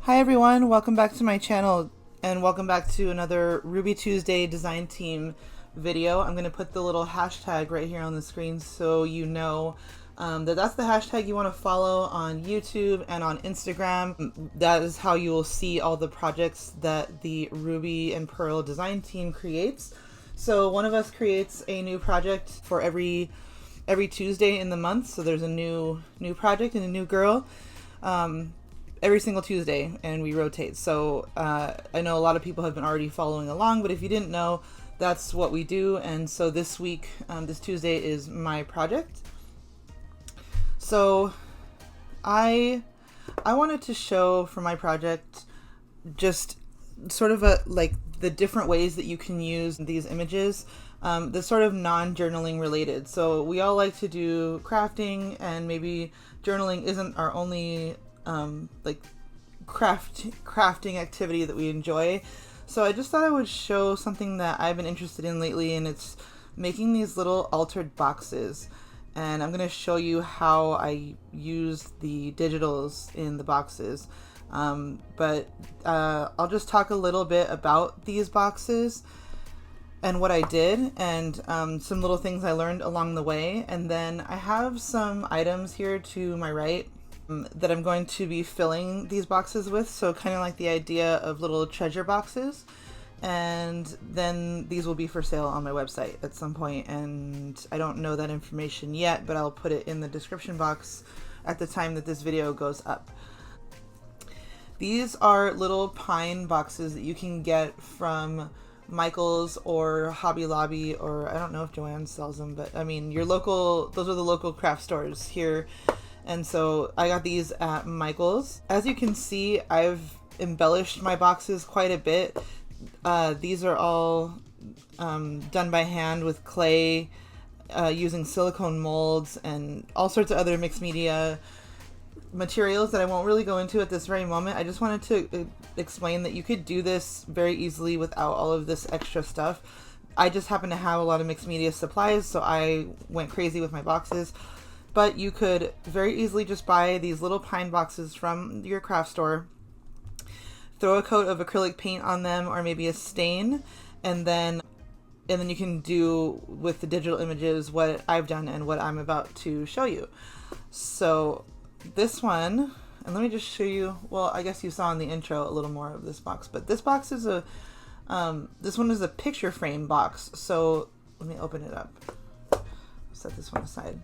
Hi everyone, welcome back to my channel and welcome back to another Ruby Tuesday design team video. I'm going to put the little hashtag right here on the screen so you know that that's the hashtag you want to follow on YouTube and on Instagram. That is how you will see all the projects that the Ruby and Pearl design team creates. So one of us creates a new project for every Tuesday in the month. So there's a new project and a new girl. Every single Tuesday, and we rotate. So I know a lot of people have been already following along, but if you didn't know, that's what we do. And so this week, this Tuesday is my project. So I wanted to show for my project just sort of like the different ways that you can use these images, that's sort of non-journaling related. So we all like to do crafting, and maybe journaling isn't our only like crafting activity that we enjoy. So I just thought I would show something that I've been interested in lately, and it's making these little altered boxes. And I'm going to show you how I use the digitals in the boxes. But I'll just talk a little bit about these boxes and what I did, and some little things I learned along the way. And then I have some items here to my right that I'm going to be filling these boxes with, so kind of like the idea of little treasure boxes. And then these will be for sale on my website at some point, and I don't know that information yet, but I'll put it in the description box at the time that this video goes up. These are little pine boxes that you can get from Michael's or Hobby Lobby, or I don't know if Joanne sells them, but I mean your local, those are the local craft stores here. And so I got these at Michael's. As you can see, I've embellished my boxes quite a bit. These are all done by hand with clay, using silicone molds and all sorts of other mixed media materials that I won't really go into at this very moment. I just wanted to explain that you could do this very easily without all of this extra stuff. I just happen to have a lot of mixed media supplies, so I went crazy with my boxes. But you could very easily just buy these little pine boxes from your craft store, throw a coat of acrylic paint on them, or maybe a stain, and then you can do with the digital images what I've done and what I'm about to show you. So this one, and let me just show you, well, I guess you saw in the intro a little more of this box, but this box is this one is a picture frame box. So let me open it up, set this one aside.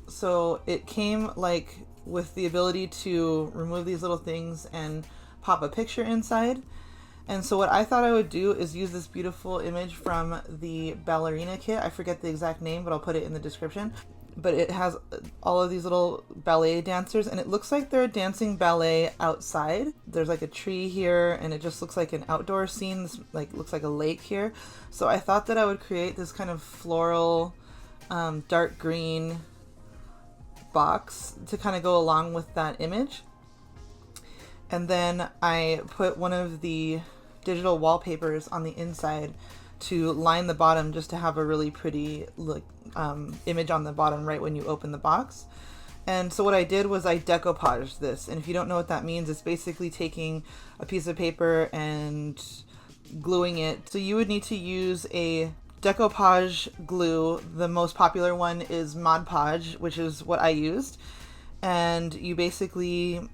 So it came like with the ability to remove these little things and pop a picture inside. And so what I thought I would do is use this beautiful image from the ballerina kit. I forget the exact name, but I'll put it in the description. But it has all of these little ballet dancers, and it looks like they're dancing ballet outside. There's like a tree here, and it just looks like an outdoor scene. This like looks like a lake here. So I thought that I would create this kind of floral, dark green box to kind of go along with that image. And then I put one of the digital wallpapers on the inside to line the bottom, just to have a really pretty look image on the bottom right when you open the box. And so what I did was I decoupaged this, and if you don't know what that means, it's basically taking a piece of paper and gluing it. So you would need to use a decoupage glue. The most popular one is Mod Podge, which is what I used, and it basically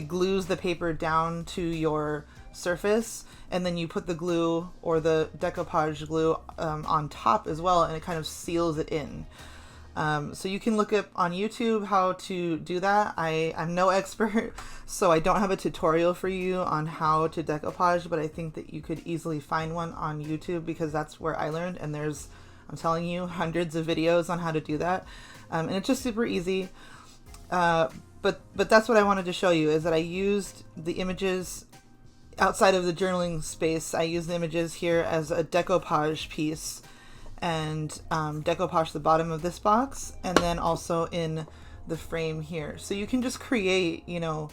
glues the paper down to your surface, and then you put the glue or the decoupage glue on top as well, and it kind of seals it in. So you can look up on YouTube how to do that. I'm no expert, so I don't have a tutorial for you on how to decoupage, but I think that you could easily find one on YouTube, because that's where I learned, and there's, I'm telling you, hundreds of videos on how to do that. And it's just super easy. But that's what I wanted to show you, is that I used the images outside of the journaling space. I used the images here as a decoupage piece, and decoupage the bottom of this box, and then also in the frame here. So you can just create, you know,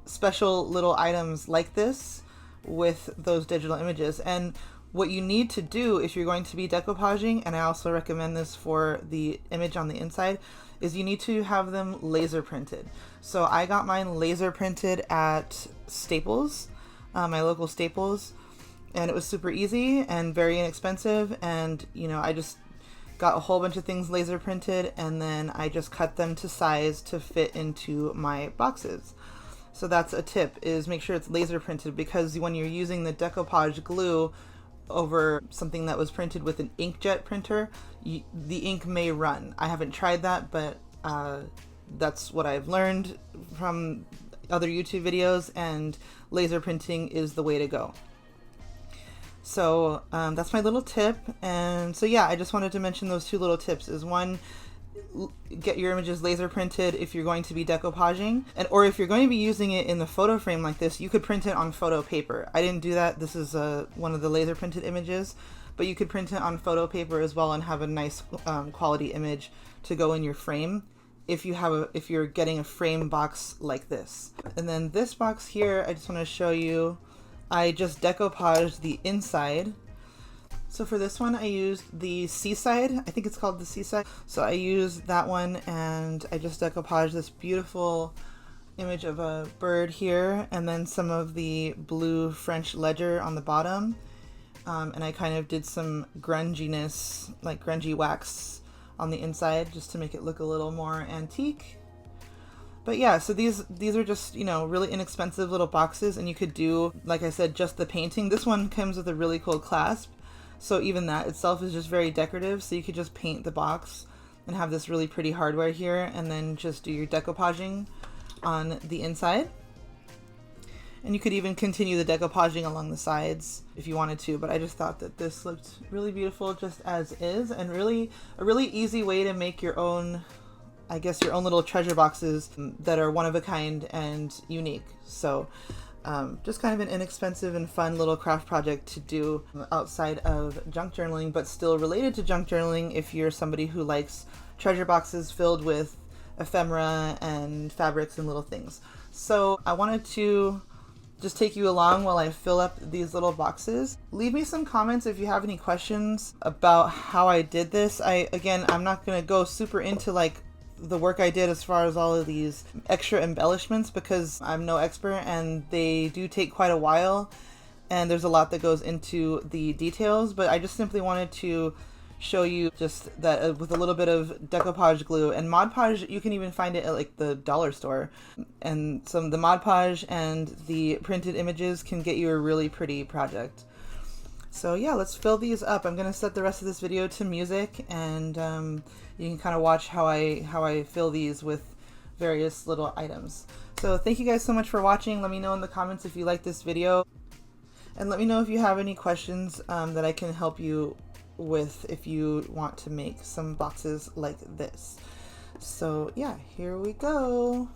special little items like this with those digital images. And What you need to do if you're going to be decoupaging, and I also recommend this for the image on the inside, is you need to have them laser printed. So I got mine laser printed at Staples, my local Staples, and it was super easy and very inexpensive. And you know, I just got a whole bunch of things laser printed, and then I just cut them to size to fit into my boxes. So that's a tip, is make sure it's laser printed, because when you're using the decoupage glue over something that was printed with an inkjet printer, the ink may run. I haven't tried that, but that's what I've learned from other YouTube videos, and laser printing is the way to go. So that's my little tip. And so yeah, I just wanted to mention those two little tips. Is one, get your images laser printed if you're going to be decoupaging, or if you're going to be using it in the photo frame like this, you could print it on photo paper. I didn't do that. This is one of the laser printed images, but you could print it on photo paper as well and have a nice quality image to go in your frame if you're getting a frame box like this. And then this box here, I just want to show you, I just decoupaged the inside. So for this one, I used the Seaside. I think it's called the Seaside. So I used that one, and I just decoupaged this beautiful image of a bird here, and then some of the blue French ledger on the bottom. And I kind of did some grunginess, like grungy wax on the inside, just to make it look a little more antique. But yeah, so these are just, you know, really inexpensive little boxes, and you could do, like I said, just the painting. This one comes with a really cool clasp. So even that itself is just very decorative. So you could just paint the box and have this really pretty hardware here, and then just do your decoupaging on the inside. And you could even continue the decoupaging along the sides if you wanted to, but I just thought that this looked really beautiful just as is, and really a really easy way to make your own, I guess, your own little treasure boxes that are one of a kind and unique. So just kind of an inexpensive and fun little craft project to do outside of junk journaling, but still related to junk journaling if you're somebody who likes treasure boxes filled with ephemera and fabrics and little things. So I wanted to just take you along while I fill up these little boxes. Leave me some comments if you have any questions about how I did this. I'm not going to go super into like the work I did as far as all of these extra embellishments, because I'm no expert and they do take quite a while, and there's a lot that goes into the details, but I just simply wanted to show you just that with a little bit of decoupage glue and Mod Podge. You can even find it at like the dollar store, and some of the Mod Podge and the printed images can get you a really pretty project. So yeah, let's fill these up. I'm gonna set the rest of this video to music, and you can kind of watch how I fill these with various little items. So thank you guys so much for watching. Let me know in the comments if you like this video, and let me know if you have any questions that I can help you with if you want to make some boxes like this. So yeah, here we go.